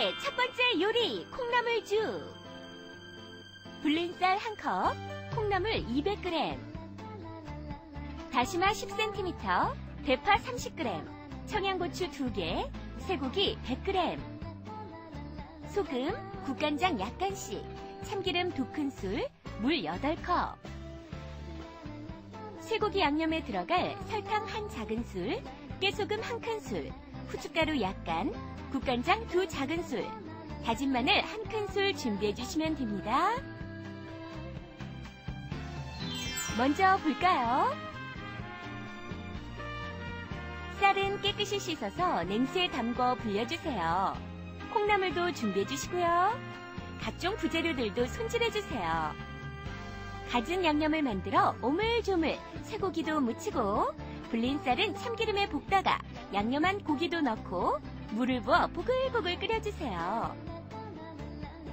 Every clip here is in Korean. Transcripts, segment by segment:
오늘의 첫 번째 요리, 콩나물죽. 불린 쌀 1컵, 콩나물 200g, 다시마 10cm, 대파 30g, 청양고추 2개, 쇠고기 100g, 소금, 국간장 약간씩, 참기름 2큰술, 물 8컵, 쇠고기 양념에 들어갈 설탕 1작은술, 깨소금 1큰술, 후춧가루 약간, 국간장 2작은술, 다진 마늘 1큰술 준비해 주시면 됩니다. 먼저 볼까요? 쌀은 깨끗이 씻어서 냉수에 담궈 불려주세요. 콩나물도 준비해 주시고요. 각종 부재료들도 손질해 주세요. 갖은 양념을 만들어 오물조물 쇠고기도 무치고 불린 쌀은 참기름에 볶다가 양념한 고기도 넣고 물을 부어 보글보글 끓여주세요.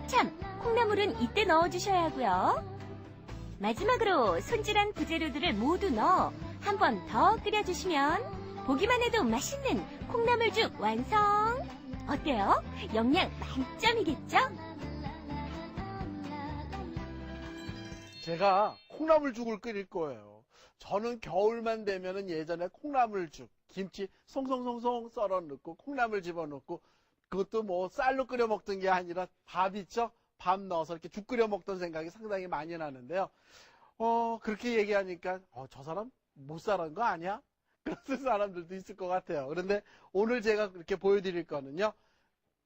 참, 콩나물은 이때 넣어주셔야 하고요. 마지막으로 손질한 부재료들을 모두 넣어 한 번 더 끓여주시면 보기만 해도 맛있는 콩나물죽 완성! 어때요? 영양 만점이겠죠? 제가 콩나물죽을 끓일 거예요. 저는 겨울만 되면은 예전에 콩나물죽, 김치 송송송송 썰어 넣고 콩나물 집어넣고 그것도 뭐 쌀로 끓여 먹던 게 아니라 밥 있죠? 밥 넣어서 이렇게 죽 끓여 먹던 생각이 상당히 많이 나는데요. 그렇게 얘기하니까 저 사람 못 살은 거 아니야? 그런 사람들도 있을 것 같아요. 그런데 오늘 제가 그렇게 보여드릴 거는요.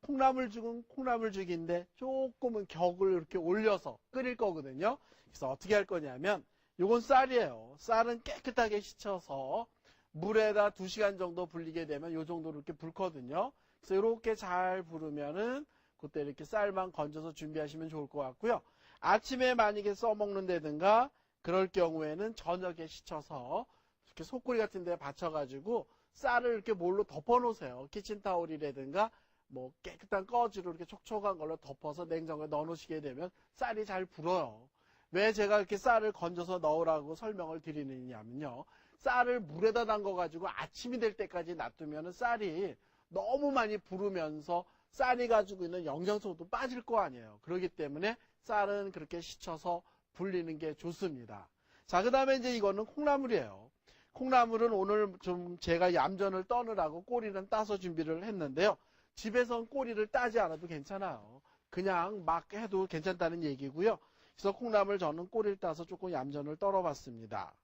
콩나물죽은 콩나물죽인데 조금은 격을 이렇게 올려서 끓일 거거든요. 그래서 어떻게 할 거냐면 요건 쌀이에요. 쌀은 깨끗하게 씻어서 물에다 2시간 정도 불리게 되면 요 정도로 이렇게 불거든요. 그래서 이렇게 잘 부르면은 그때 이렇게 쌀만 건져서 준비하시면 좋을 것 같고요. 아침에 만약에 써먹는다든가 그럴 경우에는 저녁에 씻어서 이렇게 속꼬리 같은 데 받쳐가지고 쌀을 이렇게 뭘로 덮어 놓으세요. 키친타올이라든가 뭐 깨끗한 꺼지로 이렇게 촉촉한 걸로 덮어서 냉장고에 넣어 놓으시게 되면 쌀이 잘 불어요. 왜 제가 이렇게 쌀을 건져서 넣으라고 설명을 드리느냐면요. 쌀을 물에다 담궈가지고 아침이 될 때까지 놔두면 쌀이 너무 많이 부르면서 쌀이 가지고 있는 영양소도 빠질 거 아니에요. 그렇기 때문에 쌀은 그렇게 씻어서 불리는 게 좋습니다. 자, 그 다음에 이제 이거는 콩나물이에요. 콩나물은 오늘 좀 제가 얌전을 떠느라고 꼬리는 따서 준비를 했는데요. 집에선 꼬리를 따지 않아도 괜찮아요. 그냥 막 해도 괜찮다는 얘기고요. 그래서 콩나물 저는 꼬리를 따서 조금 얌전을 떨어봤습니다.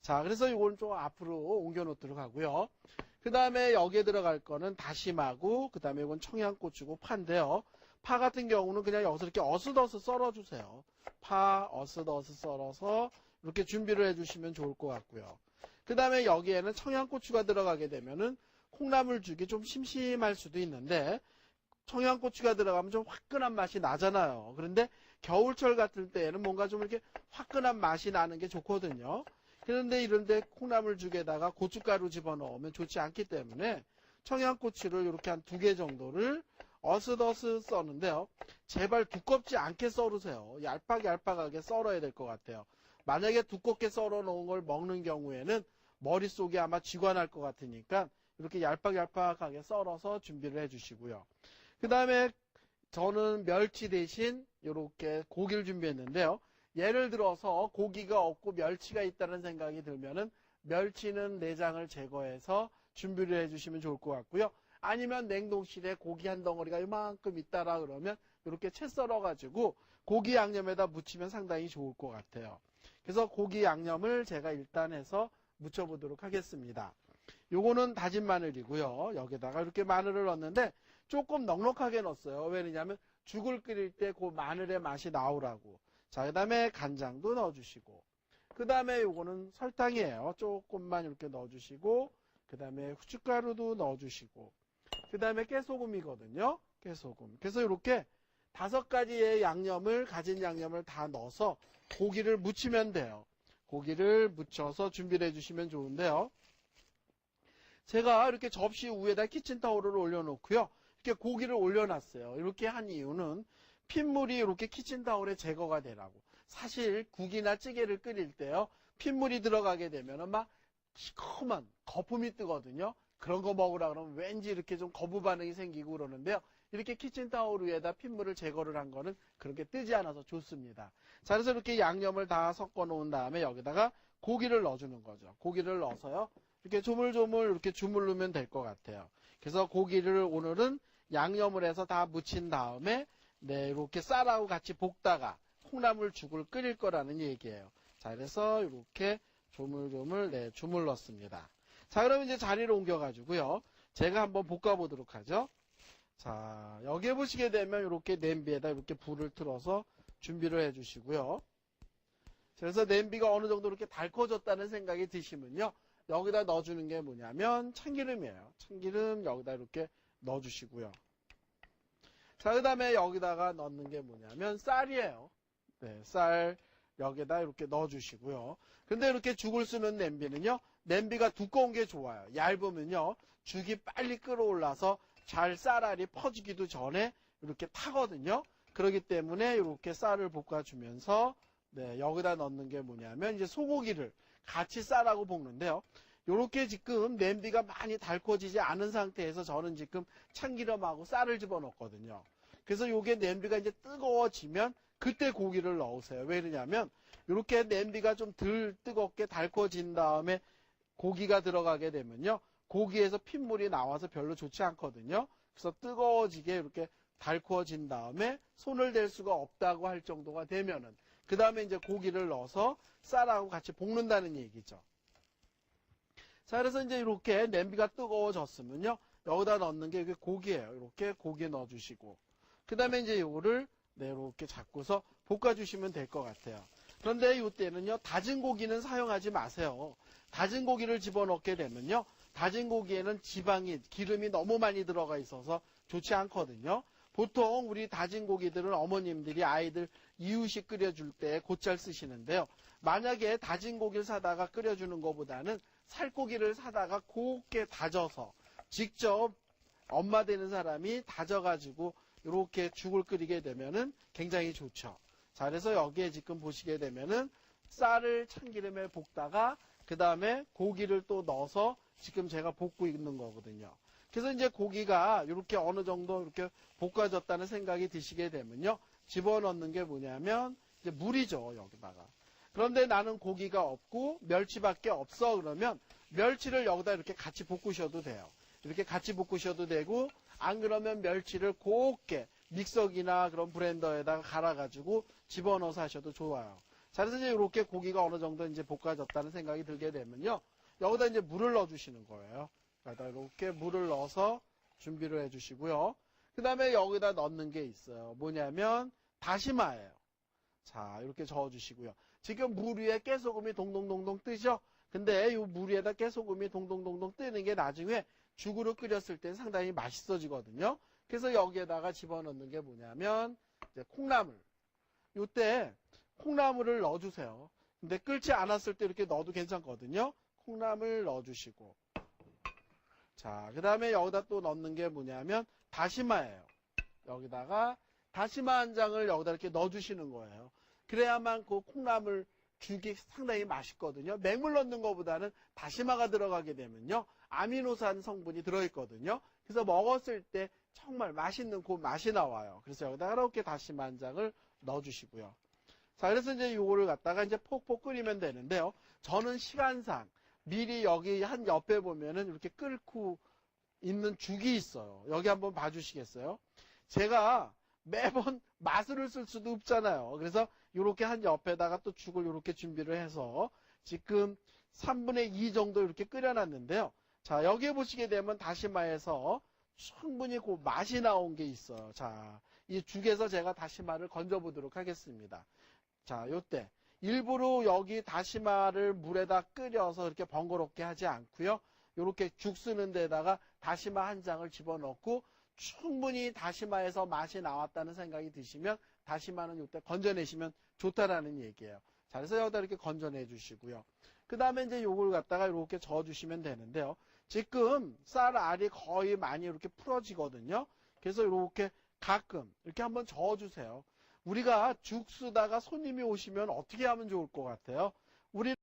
자, 그래서 이건 좀 앞으로 옮겨 놓도록 하고요. 그 다음에 여기에 들어갈 거는 다시마고, 그 다음에 이건 청양고추고 파인데요. 파 같은 경우는 그냥 여기서 이렇게 어슷어슷 썰어주세요. 파 어슷어슷 썰어서 이렇게 준비를 해주시면 좋을 것 같고요. 그 다음에 여기에는 청양고추가 들어가게 되면은 콩나물죽이 좀 심심할 수도 있는데 청양고추가 들어가면 좀 화끈한 맛이 나잖아요. 그런데 겨울철 같을 때에는 뭔가 좀 이렇게 화끈한 맛이 나는 게 좋거든요. 그런데 이런데 콩나물죽에다가 고춧가루 집어넣으면 좋지 않기 때문에 청양고추를 이렇게 한 2개 정도를 어슷어슷 써는데요. 제발 두껍지 않게 썰으세요. 얄팍얄팍하게 썰어야 될 것 같아요. 만약에 두껍게 썰어 놓은 걸 먹는 경우에는 머릿속에 아마 쥐가 날 것 같으니까 이렇게 얄팍얄팍하게 썰어서 준비를 해 주시고요. 그 다음에 저는 멸치 대신 이렇게 고기를 준비했는데요. 예를 들어서 고기가 없고 멸치가 있다는 생각이 들면은 멸치는 내장을 제거해서 준비를 해주시면 좋을 것 같고요. 아니면 냉동실에 고기 한 덩어리가 이만큼 있다라 그러면 이렇게 채 썰어가지고 고기 양념에다 무치면 상당히 좋을 것 같아요. 그래서 고기 양념을 제가 일단 해서 무쳐보도록 하겠습니다. 요거는 다진 마늘이고요. 여기다가 이렇게 마늘을 넣었는데 조금 넉넉하게 넣었어요. 왜냐하면 죽을 끓일 때 그 마늘의 맛이 나오라고. 자, 그 다음에 간장도 넣어주시고, 그 다음에 요거는 설탕이에요. 조금만 이렇게 넣어주시고, 그 다음에 후춧가루도 넣어주시고, 그 다음에 깨소금이거든요. 깨소금. 그래서 이렇게 5가지의 양념을, 가진 양념을 다 넣어서 고기를 무치면 돼요. 고기를 무쳐서 준비를 해주시면 좋은데요. 제가 이렇게 접시 위에다 키친타올을 올려놓고요. 이렇게 고기를 올려놨어요. 이렇게 한 이유는 핏물이 이렇게 키친타올에 제거가 되라고. 사실 국이나 찌개를 끓일 때요. 핏물이 들어가게 되면 막 시커먼 거품이 뜨거든요. 그런 거 먹으라 그러면 왠지 이렇게 좀 거부 반응이 생기고 그러는데요. 이렇게 키친타올 위에다 핏물을 제거를 한 거는 그렇게 뜨지 않아서 좋습니다. 자, 그래서 이렇게 양념을 다 섞어 놓은 다음에 여기다가 고기를 넣어주는 거죠. 고기를 넣어서요. 이렇게 조물조물 이렇게 주물르면 될 것 같아요. 그래서 고기를 오늘은 양념을 해서 다 무친 다음에 네, 이렇게 쌀하고 같이 볶다가 콩나물죽을 끓일 거라는 얘기예요. 자, 그래서 이렇게 조물조물 네, 주물렀습니다. 자, 그러면 이제 자리를 옮겨가지고요. 제가 한번 볶아보도록 하죠. 자, 여기에 보시게 되면 이렇게 냄비에다 이렇게 불을 틀어서 준비를 해주시고요. 그래서 냄비가 어느 정도 이렇게 달궈졌다는 생각이 드시면요. 여기다 넣어주는 게 뭐냐면 참기름이에요. 참기름 여기다 이렇게 넣어주시고요. 자, 그 다음에 여기다가 넣는 게 뭐냐면 쌀이에요. 네, 쌀 여기다 이렇게 넣어주시고요. 근데 이렇게 죽을 쓰는 냄비는요. 냄비가 두꺼운 게 좋아요. 얇으면요. 죽이 빨리 끓어올라서 잘 쌀알이 퍼지기도 전에 이렇게 타거든요. 그렇기 때문에 이렇게 쌀을 볶아주면서 네, 여기다 넣는 게 뭐냐면 이제 소고기를 같이 쌀하고 볶는데요. 이렇게 지금 냄비가 많이 달궈지지 않은 상태에서 저는 지금 참기름하고 쌀을 집어넣거든요. 그래서 이게 냄비가 이제 뜨거워지면 그때 고기를 넣으세요. 왜 그러냐면 이렇게 냄비가 좀 덜 뜨겁게 달궈진 다음에 고기가 들어가게 되면요. 고기에서 핏물이 나와서 별로 좋지 않거든요. 그래서 뜨거워지게 이렇게 달궈진 다음에 손을 댈 수가 없다고 할 정도가 되면은 그 다음에 이제 고기를 넣어서 쌀하고 같이 볶는다는 얘기죠. 자, 그래서 이제 이렇게 냄비가 뜨거워졌으면요. 여기다 넣는 게 고기예요. 이렇게 고기 넣어주시고. 그 다음에 이제 이거를 네, 이렇게 잡고서 볶아주시면 될 것 같아요. 그런데 이때는요, 다진 고기는 사용하지 마세요. 다진 고기를 집어넣게 되면요, 다진 고기에는 지방이, 기름이 너무 많이 들어가 있어서 좋지 않거든요. 보통 우리 다진 고기들은 어머님들이 아이들 이유식 끓여줄 때 곧잘 쓰시는데요. 만약에 다진 고기를 사다가 끓여주는 것보다는 살코기를 사다가 곱게 다져서 직접 엄마 되는 사람이 다져가지고 이렇게 죽을 끓이게 되면은 굉장히 좋죠. 자, 그래서 여기에 지금 보시게 되면은 쌀을 참기름에 볶다가 그 다음에 고기를 또 넣어서 지금 제가 볶고 있는 거거든요. 그래서 이제 고기가 이렇게 어느 정도 이렇게 볶아졌다는 생각이 드시게 되면요. 집어넣는 게 뭐냐면 이제 물이죠, 여기다가. 그런데 나는 고기가 없고 멸치밖에 없어 그러면 멸치를 여기다 이렇게 같이 볶으셔도 돼요. 이렇게 같이 볶으셔도 되고 안 그러면 멸치를 곱게 믹서기나 그런 브랜더에다가 갈아가지고 집어넣어서 하셔도 좋아요. 자, 그래서 이제 이렇게 고기가 어느 정도 이제 볶아졌다는 생각이 들게 되면요. 여기다 이제 물을 넣어주시는 거예요. 여기다 이렇게 물을 넣어서 준비를 해주시고요. 그 다음에 여기다 넣는 게 있어요. 뭐냐면 다시마예요. 자, 이렇게 저어주시고요. 지금 물 위에 깨소금이 동동동동 뜨죠? 근데 이 물 위에다 깨소금이 동동동동 뜨는 게 나중에 죽으로 끓였을 때 상당히 맛있어지거든요. 그래서 여기에다가 집어넣는 게 뭐냐면 이제 콩나물. 이때 콩나물을 넣어주세요. 근데 끓지 않았을 때 이렇게 넣어도 괜찮거든요. 콩나물 넣어주시고. 자, 그 다음에 여기다 또 넣는 게 뭐냐면 다시마예요. 여기다가 다시마 한 장을 여기다 이렇게 넣어주시는 거예요. 그래야만 그 콩나물 죽이 상당히 맛있거든요. 맹물 넣는 것보다는 다시마가 들어가게 되면요. 아미노산 성분이 들어있거든요. 그래서 먹었을 때 정말 맛있는 그 맛이 나와요. 그래서 여기다가 이렇게 다시마 한 장을 넣어주시고요. 자, 그래서 이제 요거를 갖다가 이제 폭폭 끓이면 되는데요. 저는 시간상 미리 여기 한 옆에 보면은 이렇게 끓고 있는 죽이 있어요. 여기 한번 봐주시겠어요? 제가 매번 마술을 쓸 수도 없잖아요. 그래서 이렇게 한 옆에다가 또 죽을 이렇게 준비를 해서 지금 3분의 2 정도 이렇게 끓여놨는데요. 자, 여기에 보시게 되면 다시마에서 충분히 그 맛이 나온 게 있어요. 자, 이 죽에서 제가 다시마를 건져 보도록 하겠습니다. 자, 요때 일부러 여기 다시마를 물에다 끓여서 이렇게 번거롭게 하지 않고요. 이렇게 죽 쓰는 데다가 다시마 한 장을 집어넣고 충분히 다시마에서 맛이 나왔다는 생각이 드시면 다시마는 이때 건져내시면 좋다라는 얘기예요. 자, 그래서 여기다 이렇게 건져내 주시고요. 그 다음에 이제 요걸 갖다가 이렇게 저어주시면 되는데요. 지금 쌀알이 거의 많이 이렇게 풀어지거든요. 그래서 이렇게 가끔 이렇게 한번 저어주세요. 우리가 죽 쓰다가 손님이 오시면 어떻게 하면 좋을 것 같아요? 우리